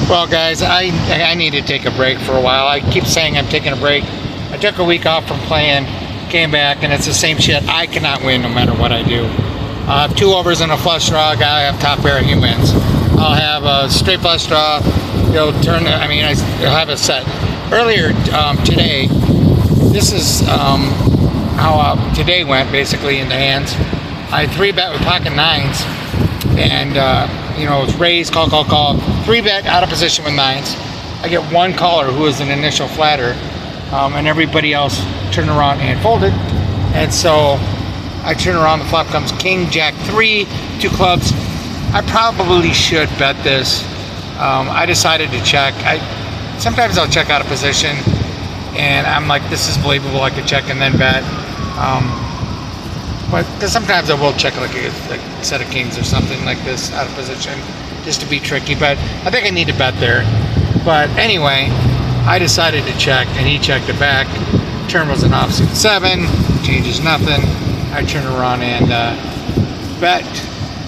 Well, guys, I need to take a break for a while. I keep saying I'm taking a break. I took a week off from playing, came back, and it's the same shit. I cannot win no matter what I do. I'll have 2 overs and a flush draw. A guy I have top pair, he wins. I'll have a straight flush draw. He'll turn. He'll have a set. Earlier today, this is how today went basically in the hands. I 3-bet with pocket 9s, and it's raise, call, 3-bet out of position with 9s. I get 1 caller who is an initial flatter, and everybody else turned around and folded. And so I turn around, the flop comes king, jack 3, 2 clubs. I probably should bet this. I decided to check. Sometimes I'll check out of position, and I'm like, this is believable, I could check and then bet. But because sometimes I will check like a set of kings or something like this out of position just to be tricky, but I think I need to bet there. But anyway, I decided to check, and he checked it back. Turn was an offsuit 7, changes nothing. I turn around and bet,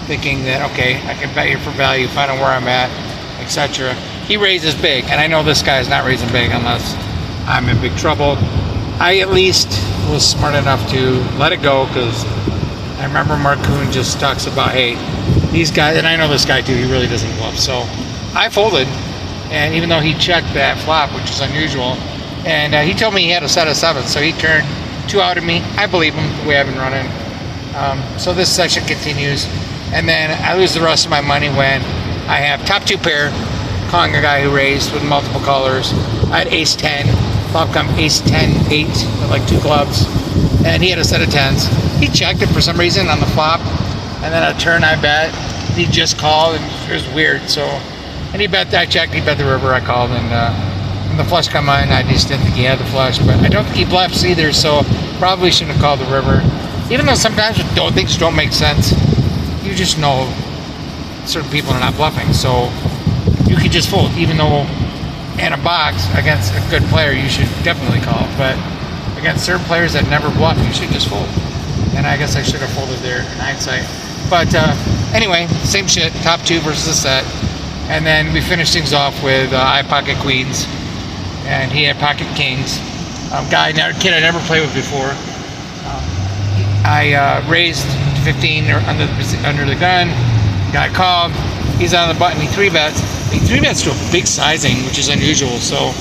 thinking that okay, I can bet here for value, find out where I'm at, etc. He raises big, and I know this guy is not raising big unless I'm in big trouble. I at least was smart enough to let it go, because I remember Mark Kuhn just talks about, hey, these guys, and I know this guy too, he really doesn't bluff. So I folded, and even though he checked that flop, which is unusual, and he told me he had a set of 7s, so he turned 2 out of me. I believe him the way I've been running. So this session continues, and then I lose the rest of my money when I have top 2 pair, calling a guy who raised with multiple callers. I had ace 10. Flop come ace 10, 8 with like 2 clubs, and he had a set of 10s. He checked it for some reason on the flop, and then a turn I bet. He just called, and it was weird. So, and he bet. I checked. He bet the river. I called, and when the flush come in, I just didn't think he had the flush. But I don't think he bluffs either, so probably shouldn't have called the river. Even though sometimes things don't make sense, you just know certain people are not bluffing, so you could just fold, even though in a box against a good player you should definitely call, but against certain players that never bluff, you should just fold. And I guess I should have folded there in hindsight. But anyway, same shit, top 2 versus a set. And then we finished things off with I pocket queens, and he had pocket kings. Kid I never played with before. I raised 15 under the gun. Guy called. He's on the button. He 3-bets. He 3-bets to a big sizing, which is unusual. So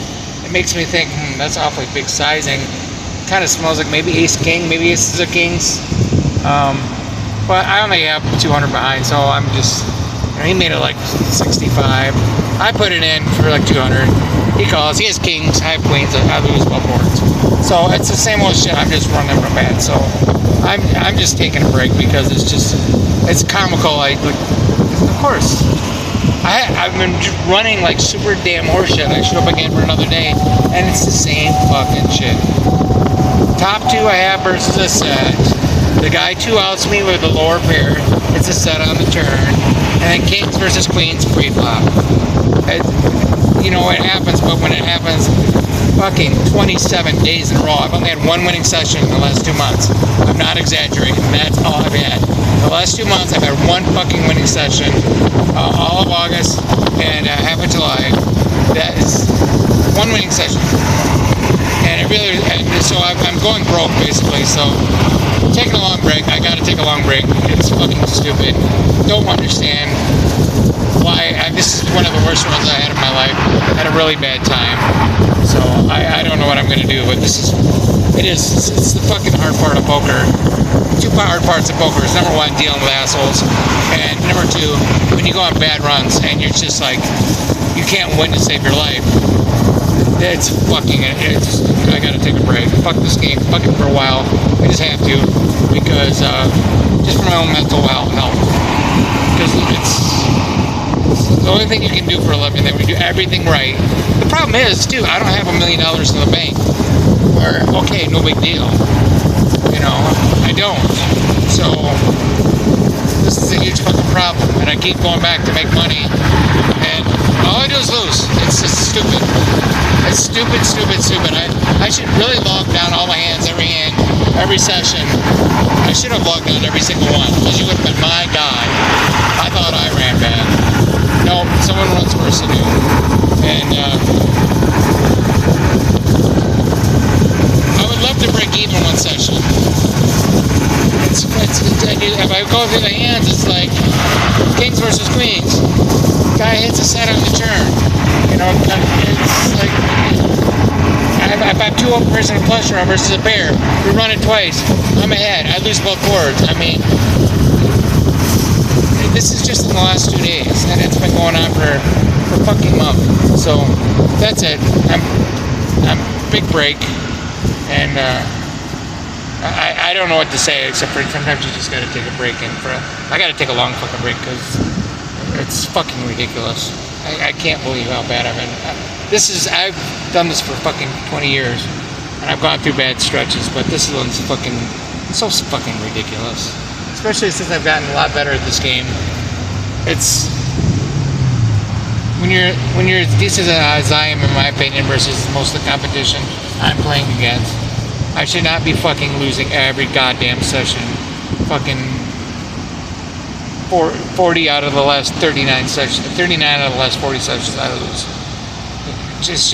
it makes me think, that's awfully big sizing. Kind of smells like maybe ace king, maybe aces of kings. But I only have 200 behind, so I'm just. He made it like 65. I put it in for like 200. He calls. He has kings. I have queens. I lose both boards. So it's the same old shit. I'm just running from bad. So I'm just taking a break because it's comical. Of course. I've been running like super damn horseshit. I show up again for another day, and it's the same fucking shit. Top 2 I have versus a set. The guy 2 outs me with a lower pair. It's a set on the turn. And then kings versus queens pre-flop. It happens, but when it happens fucking 27 days in a row, I've only had 1 winning session in the last 2 months. I'm not exaggerating. That's all I've had. The last 2 months, I've had 1 fucking winning session. All of August and half of July. That is 1 winning session. And so I'm going broke basically. So taking a long break. I gotta take a long break. It's fucking stupid. Don't understand why. This is one of the worst runs I had in my life. I had a really bad time. So I don't know what I'm gonna do. But it's the fucking hard part of poker. 2 hard parts of poker is number 1, dealing with assholes, and number 2, when you go on bad runs and you're just like, you can't win to save your life. I gotta take a break. Fuck this game. Fuck it for a while. I just have to, because just for my own mental health. Because it's the only thing you can do for a living. That we do everything right. The problem is, too, I don't have $1 million in the bank. Or okay, no big deal. I don't. So this is a huge fucking problem, and I keep going back to make money, and all I do is lose. It's just stupid. It's stupid. I should really log down all my hands, every session. I should have logged down every single one, because you would have been my guy. I thought I ran bad. Nope, someone runs worse than you. And I would love to break even one session. If I go through the hands, it's like kings versus queens. Guy hits a set on the turn. You know, it's like if I have two open pairs and a flush draw versus a pair, we run it twice. I'm ahead. I lose both boards. I mean, this is just in the last 2 days, and it's been going on for a fucking month. So that's it. I'm big break, and I don't know what to say except for sometimes you just gotta take a break. I gotta take a long fucking break because it's fucking ridiculous. I can't believe how bad I've been. I've done this for fucking 20 years, and I've gone through bad stretches, but this one's fucking so fucking ridiculous. Especially since I've gotten a lot better at this game. It's when you're as decent as I am, in my opinion, versus most of the competition I'm playing against. I should not be fucking losing every goddamn session. Fucking 40 out of the last 39 sessions, 39 out of the last 40 sessions I lose. Just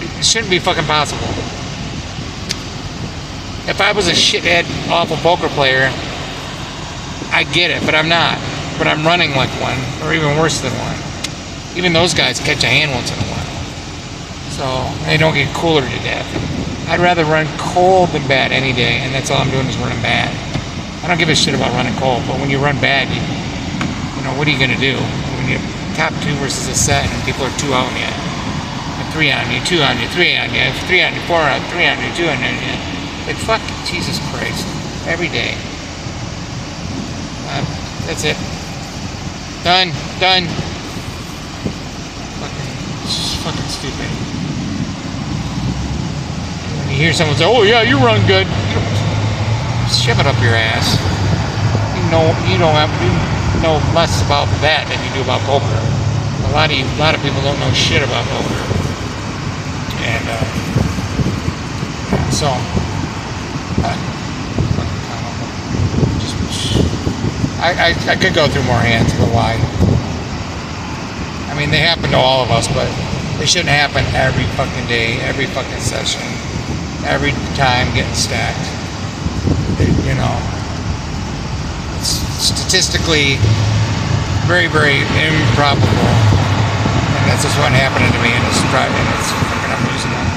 it shouldn't be fucking possible. If I was a shithead, awful poker player, I get it, but I'm not. But I'm running like one, or even worse than one. Even those guys catch a hand once in a while. So they don't get cooler to death. I'd rather run cold than bad any day, and that's all I'm doing is running bad. I don't give a shit about running cold, but when you run bad, you know, what are you gonna do? When you top two versus a set and people are 2 on you, and 3 on you, 2 on you, 3 on you, 3 on you, 4 on you, 3 on you, 2 on you. Like fucking Jesus Christ. Every day. That's it. Done. Fucking stupid. When you hear someone say, "Oh yeah, you run good," shove it up your ass. You know less about that than you do about poker. A lot of people don't know shit about poker, and so I could go through more hands, but why? I mean, they happen to all of us, but they shouldn't happen every fucking day, every fucking session, every time getting stacked. You know, it's statistically very, very improbable, and that's just what happened to me, and it's fucking, I'm losing it.